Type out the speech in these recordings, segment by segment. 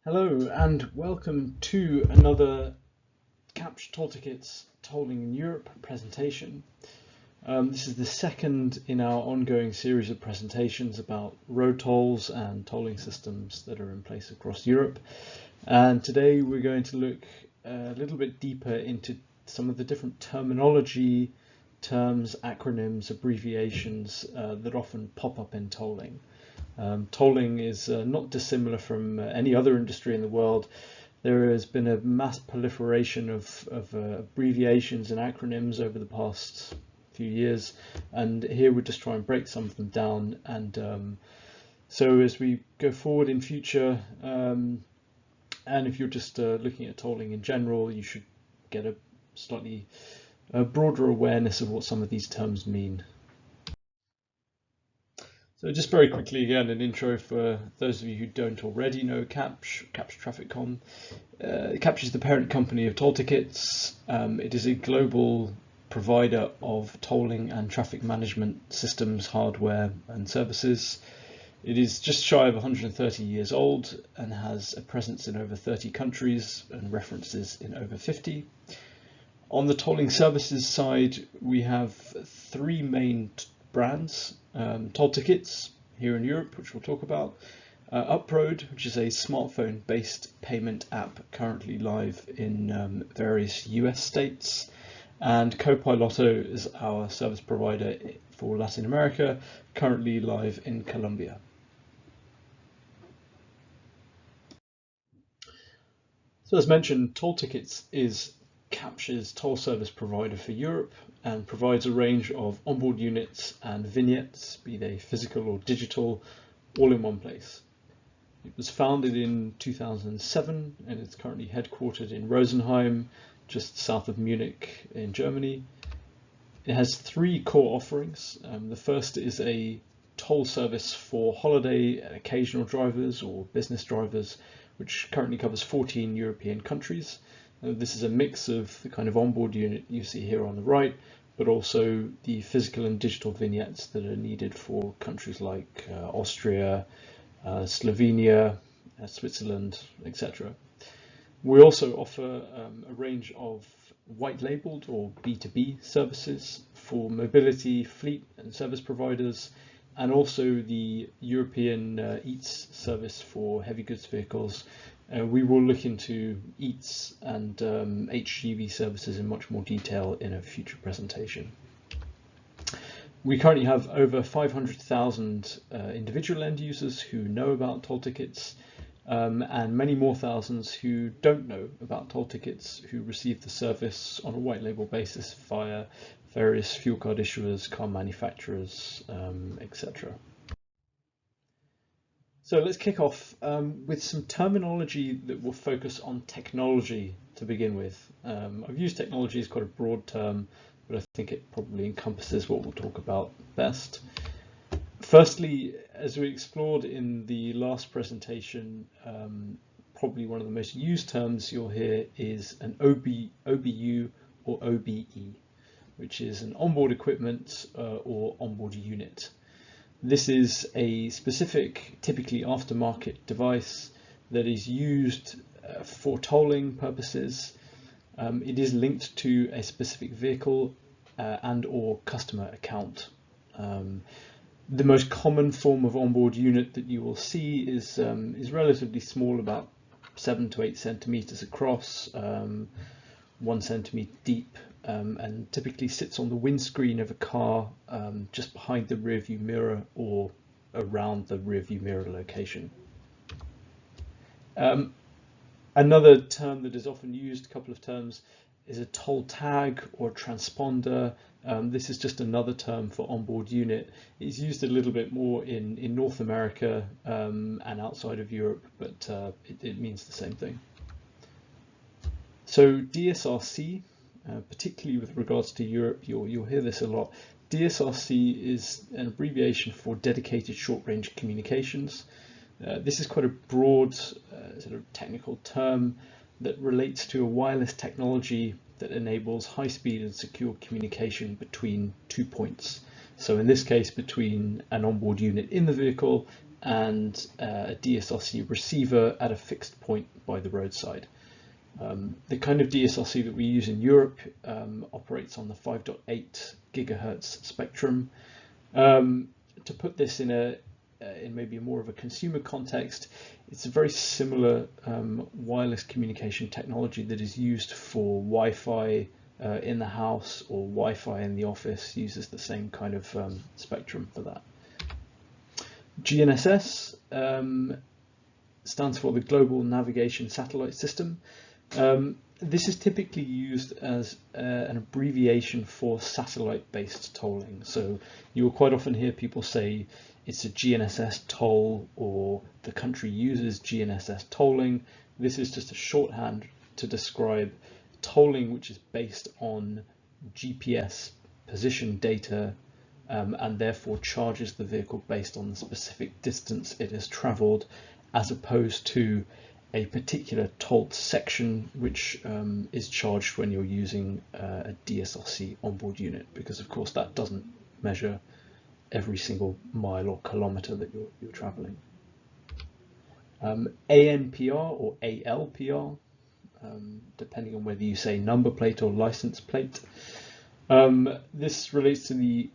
Hello and welcome to another Capture Toll Tickets Tolling in Europe presentation. This is the second in our ongoing series of presentations about road tolls and tolling systems that are in place across Europe. And today we're going to look a little bit deeper into some of the different terminology, terms, acronyms, abbreviations that often pop up in tolling. Tolling is not dissimilar from any other industry in the world. There has been a mass proliferation of abbreviations and acronyms over the past few years, and here we're just trying to break some of them down. And so as we go forward in future, and if you're just looking at tolling in general, you should get a slightly broader awareness of what some of these terms mean. So just very quickly again, an intro for those of you who don't already know Capture Traffic Com. Capture is the parent company of Toll Tickets. It is a global provider of tolling and traffic management systems, hardware and services. It is just shy of 130 years old and has a presence in over 30 countries and references in over 50. On the tolling services side, we have three main brands. Toll Tickets here in Europe, which we'll talk about, Uproad, which is a smartphone-based payment app currently live in various US states, and Copiloto is our service provider for Latin America, currently live in Colombia. So as mentioned, Toll Tickets is Capture's toll service provider for Europe and provides a range of onboard units and vignettes, be they physical or digital, all in one place. It was founded in 2007 and it's currently headquartered in Rosenheim, just south of Munich in Germany. It has three core offerings. The first is a toll service for holiday and occasional drivers or business drivers, which currently covers 14 European countries. This is a mix of the kind of onboard unit you see here on the right, but also the physical and digital vignettes that are needed for countries like Austria, Slovenia, Switzerland, etc. We also offer a range of white labeled or B2B services for mobility, fleet and service providers, and also the European EATS service for heavy goods vehicles. We will look into EATS and HGV services in much more detail in a future presentation. We currently have over 500,000 individual end users who know about toll tickets, and many more thousands who don't know about toll tickets, who receive the service on a white label basis via various fuel card issuers, car manufacturers, etc. So let's kick off with some terminology that will focus on technology to begin with. I've used technology as quite a broad term, but I think it probably encompasses what we'll talk about best. Firstly, as we explored in the last presentation, probably one of the most used terms you'll hear is an OBU or OBE, which is an onboard equipment or onboard unit. This is a specific, typically aftermarket device that is used for tolling purposes. It is linked to a specific vehicle and or customer account. The most common form of onboard unit that you will see is relatively small, about 7 to 8 centimeters across, 1 centimeter deep, and typically sits on the windscreen of a car just behind the rear view mirror or around the rear view mirror location. Another term that is often used, a couple of terms, is a toll tag or transponder. This is just another term for onboard unit. It's used a little bit more in North America and outside of Europe, but it means the same thing. So DSRC, particularly with regards to Europe, you'll hear this a lot. DSRC is an abbreviation for Dedicated Short-Range Communications. This is quite a broad sort of technical term that relates to a wireless technology that enables high-speed and secure communication between 2 points. So in this case, between an onboard unit in the vehicle and a DSRC receiver at a fixed point by the roadside. The kind of DSRC that we use in Europe operates on the 5.8 gigahertz spectrum. To put this in maybe more of a consumer context, it's a very similar wireless communication technology that is used for Wi-Fi in the house, or Wi-Fi in the office uses the same kind of spectrum for that. GNSS stands for the Global Navigation Satellite System. This is typically used as an abbreviation for satellite-based tolling. So you will quite often hear people say it's a GNSS toll, or the country uses GNSS tolling. This is just a shorthand to describe tolling which is based on GPS position data, and therefore charges the vehicle based on the specific distance it has traveled, as opposed to a particular tolled section which is charged when you're using a DSRC onboard unit, because of course that doesn't measure every single mile or kilometer that you're traveling. ANPR or ALPR, depending on whether you say number plate or license plate. This relates to the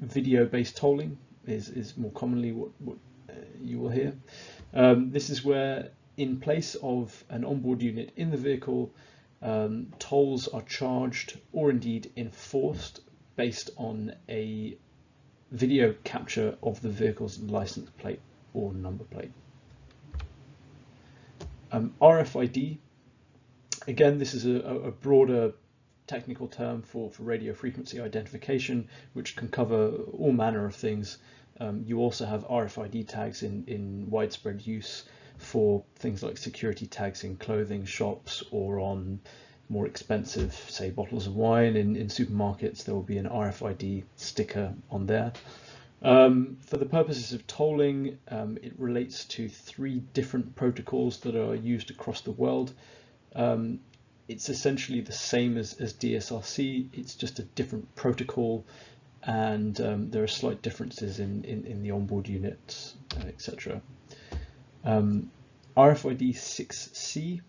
video-based tolling, is more commonly what you will hear. This is where, in place of an onboard unit in the vehicle, tolls are charged or indeed enforced based on a video capture of the vehicle's license plate or number plate. RFID, again, this is a broader technical term for radio frequency identification, which can cover all manner of things. You also have RFID tags in widespread use for things like security tags in clothing shops, or on more expensive, say, bottles of wine in supermarkets. There will be an RFID sticker on there. For the purposes of tolling, it relates to 3 different protocols that are used across the world. It's essentially the same as DSRC, it's just a different protocol, and there are slight differences in the onboard units, etc. RFID 6C,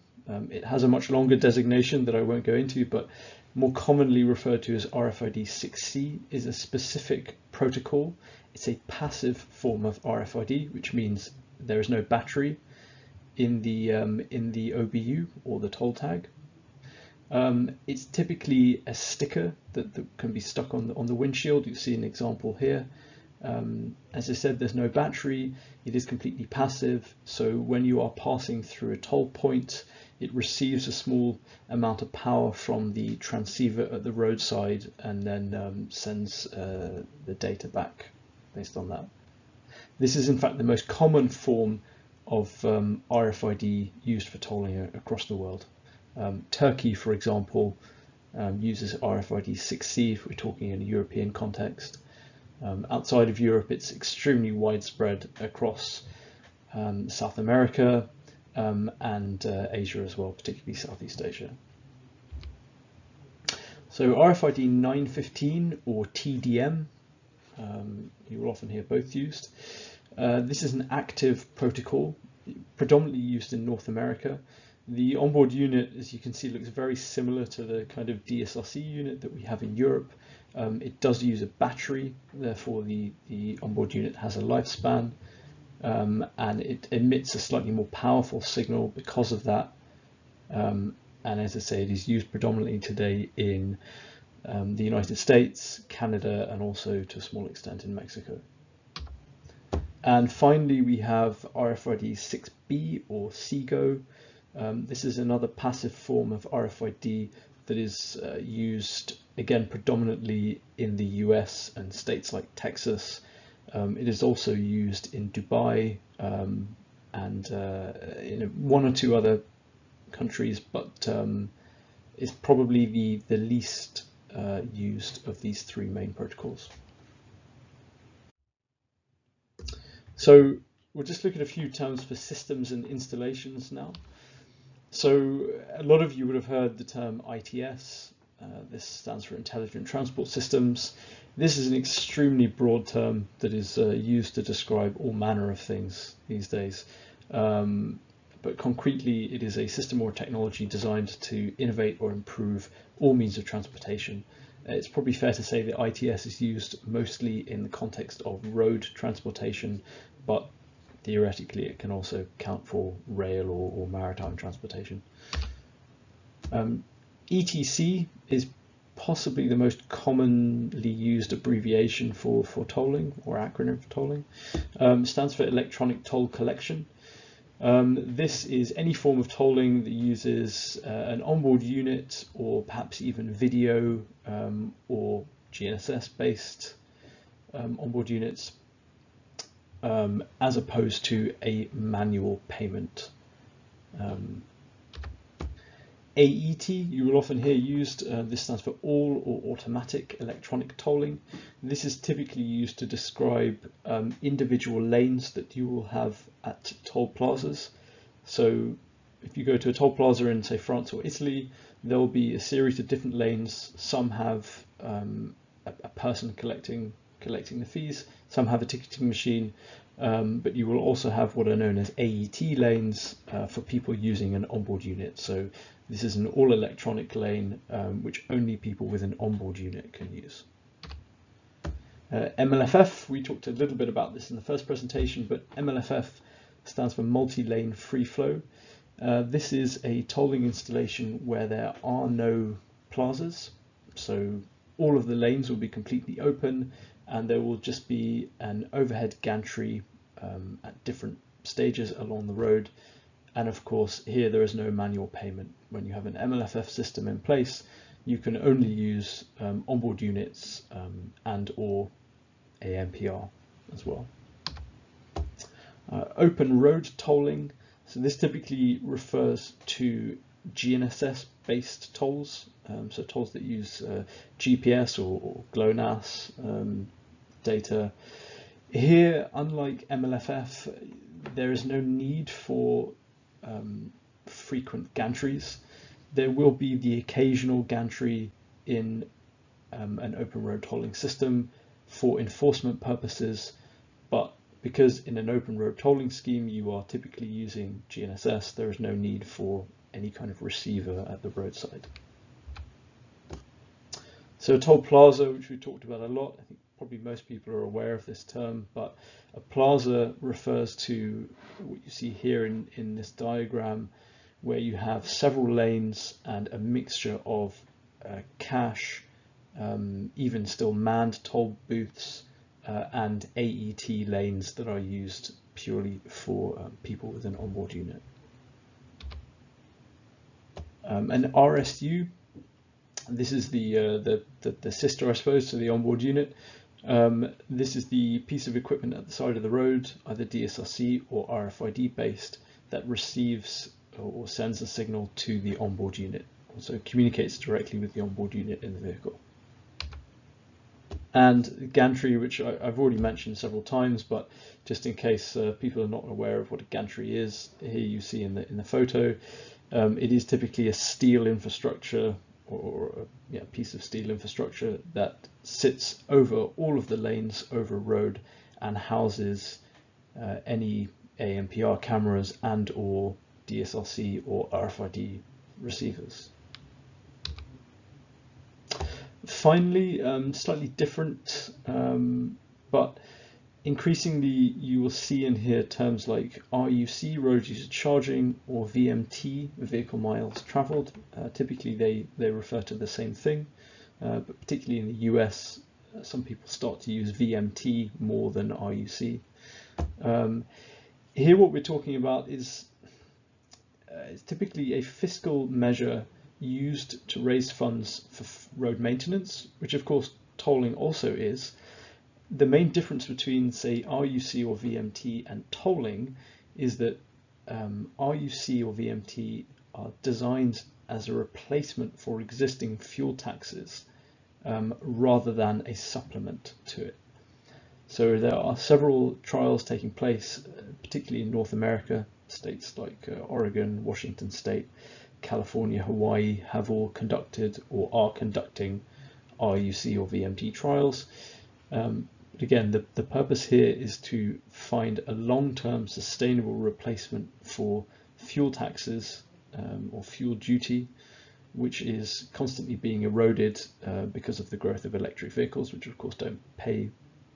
it has a much longer designation that I won't go into, but more commonly referred to as RFID 6C, is a specific protocol. It's a passive form of RFID, which means there is no battery in the OBU, or the toll tag. It's typically a sticker that can be stuck on the windshield. You see an example here. As I said, there's no battery. It is completely passive. So when you are passing through a toll point, it receives a small amount of power from the transceiver at the roadside, and then sends the data back based on that. This is in fact the most common form of RFID used for tolling across the world. Turkey, for example, uses RFID 6C if we're talking in a European context. Outside of Europe, it's extremely widespread across South America and Asia as well, particularly Southeast Asia. So RFID 915 or TDM, you will often hear both used. This is an active protocol, predominantly used in North America. The onboard unit, as you can see, looks very similar to the kind of DSRC unit that we have in Europe. It does use a battery, therefore the onboard unit has a lifespan, and it emits a slightly more powerful signal because of that. And as I say, it is used predominantly today in the United States, Canada, and also to a small extent in Mexico. And finally, we have RFID 6B or SIGO. This is another passive form of RFID that is used, again, predominantly in the US and states like Texas. It is also used in Dubai and in 1 or 2 other countries, but is probably the least used of these 3 main protocols. So we'll just look at a few terms for systems and installations now. So a lot of you would have heard the term ITS. This stands for Intelligent Transport Systems. This is an extremely broad term that is used to describe all manner of things these days. But concretely, it is a system or technology designed to innovate or improve all means of transportation. It's probably fair to say that ITS is used mostly in the context of road transportation, but theoretically it can also count for rail or maritime transportation. ETC is possibly the most commonly used abbreviation for tolling, or acronym for tolling. Stands for electronic toll collection. This is any form of tolling that uses an onboard unit, or perhaps even video or GNSS based onboard units, as opposed to a manual payment. AET, you will often hear used. This stands for all or automatic electronic tolling. This is typically used to describe individual lanes that you will have at toll plazas. So if you go to a toll plaza in, say, France or Italy, there will be a series of different lanes. Some have a person collecting the fees, some have a ticketing machine, but you will also have what are known as AET lanes for people using an onboard unit. So this is an all electronic lane which only people with an onboard unit can use. MLFF, we talked a little bit about this in the first presentation, but MLFF stands for multi-lane free flow. This is a tolling installation where there are no plazas, so all of the lanes will be completely open, and there will just be an overhead gantry at different stages along the road. And of course, here there is no manual payment. When you have an MLFF system in place, you can only use onboard units and or ANPR as well. Open road tolling. So this typically refers to GNSS based tolls, so tolls that use GPS or GLONASS data. Here, unlike MLFF, there is no need for frequent gantries. There will be the occasional gantry in an open road tolling system for enforcement purposes, but because in an open road tolling scheme you are typically using GNSS, there is no need for any kind of receiver at the roadside. So a toll plaza, which we talked about a lot, I think probably most people are aware of this term, but a plaza refers to what you see here in this diagram, where you have several lanes and a mixture of cash, even still manned toll booths, and AET lanes that are used purely for people with an onboard unit. An RSU, this is the sister, I suppose, to the onboard unit. This is the piece of equipment at the side of the road, either DSRC or RFID based, that receives or sends a signal to the onboard unit, so communicates directly with the onboard unit in the vehicle. And gantry, which I've already mentioned several times, but just in case people are not aware of what a gantry is, here you see in the photo, it is typically a steel infrastructure or a piece of steel infrastructure that sits over all of the lanes over a road and houses any ANPR cameras and or DSRC or RFID receivers. Finally, slightly different, but increasingly you will see in here terms like RUC, road user charging, or VMT, vehicle miles traveled. Typically they refer to the same thing, but particularly in the US, some people start to use VMT more than RUC. Here what we're talking about is typically a fiscal measure used to raise funds for road maintenance, which of course tolling also is. The main difference between, say, RUC or VMT and tolling is that RUC or VMT are designed as a replacement for existing fuel taxes rather than a supplement to it. So there are several trials taking place, particularly in North America. States like Oregon, Washington State, California, Hawaii have all conducted or are conducting RUC or VMT trials. But again, the purpose here is to find a long-term sustainable replacement for fuel taxes or fuel duty, which is constantly being eroded because of the growth of electric vehicles, which of course don't pay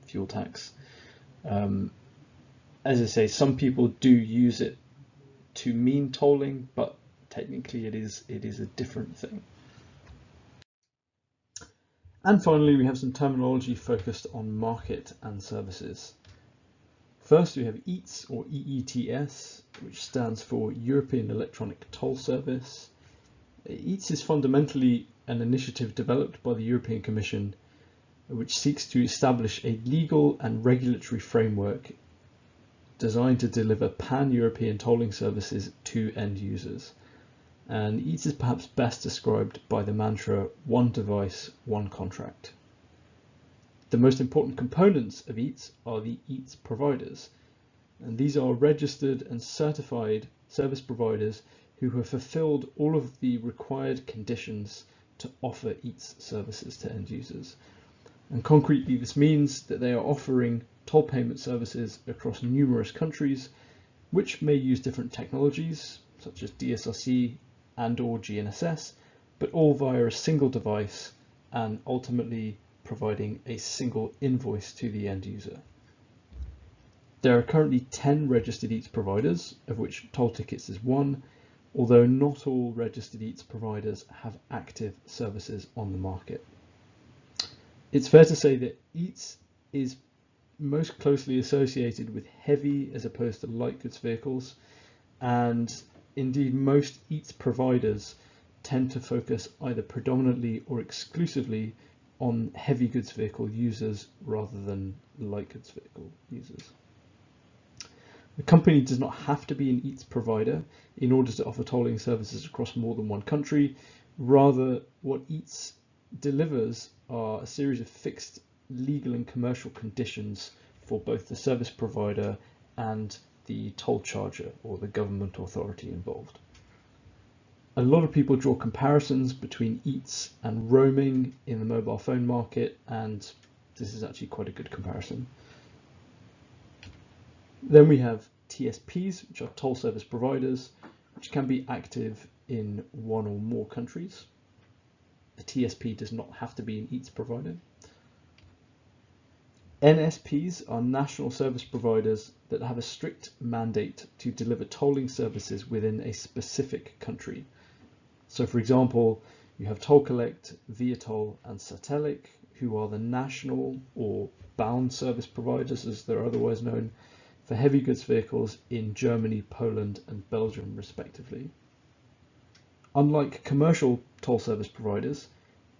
fuel tax. As I say, some people do use it to mean tolling, but technically it is a different thing. And finally, we have some terminology focused on market and services. First, we have EETS or EETS, which stands for European Electronic Toll Service. EETS is fundamentally an initiative developed by the European Commission, which seeks to establish a legal and regulatory framework designed to deliver pan-European tolling services to end users. And EETS is perhaps best described by the mantra, one device, one contract. The most important components of EETS are the EETS providers, and these are registered and certified service providers who have fulfilled all of the required conditions to offer EETS services to end users. And concretely, this means that they are offering toll payment services across numerous countries, which may use different technologies, such as DSRC and/or GNSS, but all via a single device and ultimately providing a single invoice to the end user. There are currently 10 registered EETS providers, of which Toll Tickets is one, although not all registered EETS providers have active services on the market. It's fair to say that EETS is most closely associated with heavy as opposed to light goods vehicles, and indeed most EETS providers tend to focus either predominantly or exclusively on heavy goods vehicle users rather than light goods vehicle users. The company does not have to be an EETS provider in order to offer tolling services across more than one country. Rather, what EETS delivers are a series of fixed legal and commercial conditions for both the service provider and the toll charger or the government authority involved. A lot of people draw comparisons between EETS and roaming in the mobile phone market, and this is actually quite a good comparison. Then we have TSPs, which are toll service providers, which can be active in one or more countries. A TSP does not have to be an EETS provider. NSPs are national service providers that have a strict mandate to deliver tolling services within a specific country. So for example, you have Toll Collect, Viatoll and Satelic, who are the national or bound service providers, as they're otherwise known, for heavy goods vehicles in Germany, Poland and Belgium respectively. Unlike commercial toll service providers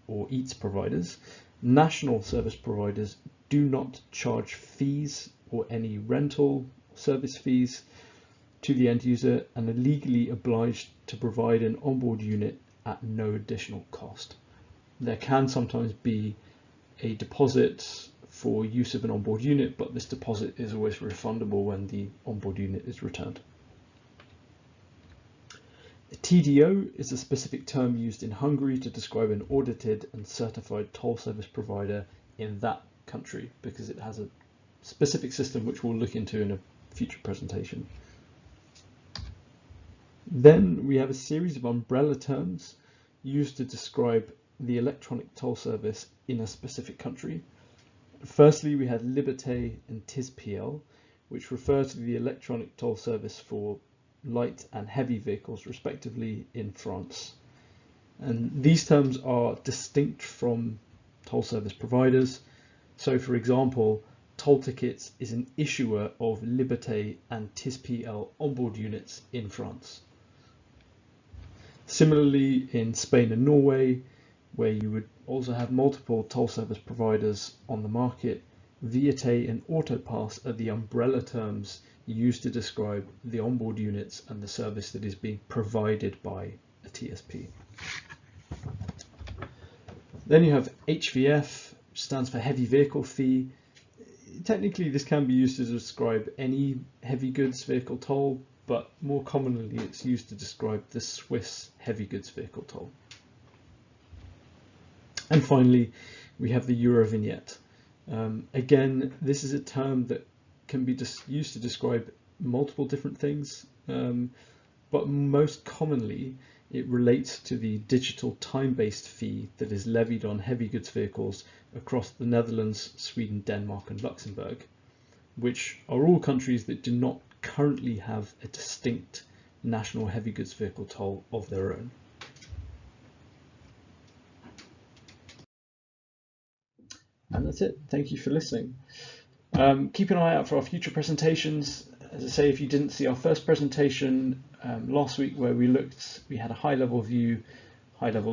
or EETS providers, national service providers do not charge fees or any rental service fees to the end user and are legally obliged to provide an onboard unit at no additional cost. There can sometimes be a deposit for use of an onboard unit, but this deposit is always refundable when the onboard unit is returned. A TDO is a specific term used in Hungary to describe an audited and certified toll service provider in that country, because it has a specific system which we'll look into in a future presentation. Then we have a series of umbrella terms used to describe the electronic toll service in a specific country. Firstly, we have Liberté and TISPL, which refer to the electronic toll service for light and heavy vehicles respectively in France. And these terms are distinct from toll service providers. So for example, Toll Tickets is an issuer of Liberté and TISPL onboard units in France. Similarly, in Spain and Norway, where you would also have multiple toll service providers on the market, Viaté and Autopass are the umbrella terms used to describe the onboard units and the service that is being provided by a TSP. Then you have HVF, which stands for heavy vehicle fee. Technically, this can be used to describe any heavy goods vehicle toll, but more commonly it's used to describe the Swiss heavy goods vehicle toll. And finally, we have the Eurovignette. Again, this is a term that can be used to describe multiple different things, but most commonly it relates to the digital time-based fee that is levied on heavy goods vehicles across the Netherlands, Sweden, Denmark and Luxembourg, which are all countries that do not currently have a distinct national heavy goods vehicle toll of their own. And that's it. Thank you for listening. Keep an eye out for our future presentations. As I say, if you didn't see our first presentation last week where we had a high-level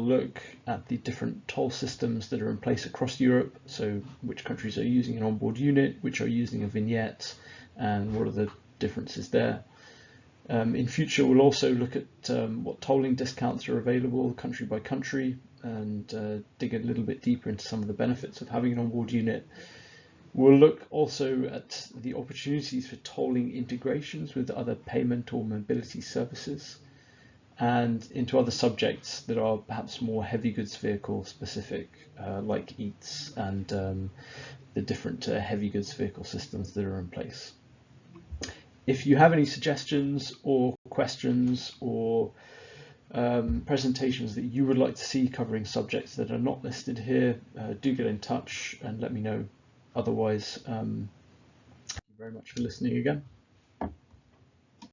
look at the different toll systems that are in place across Europe. So which countries are using an onboard unit, which are using a vignette, and what are the differences there. In future, we'll also look at what tolling discounts are available country by country and dig a little bit deeper into some of the benefits of having an onboard unit. We'll look also at the opportunities for tolling integrations with other payment or mobility services and into other subjects that are perhaps more heavy goods vehicle specific, like EATS and the different heavy goods vehicle systems that are in place. If you have any suggestions or questions or presentations that you would like to see covering subjects that are not listed here, do get in touch and let me know. Otherwise, thank you very much for listening again.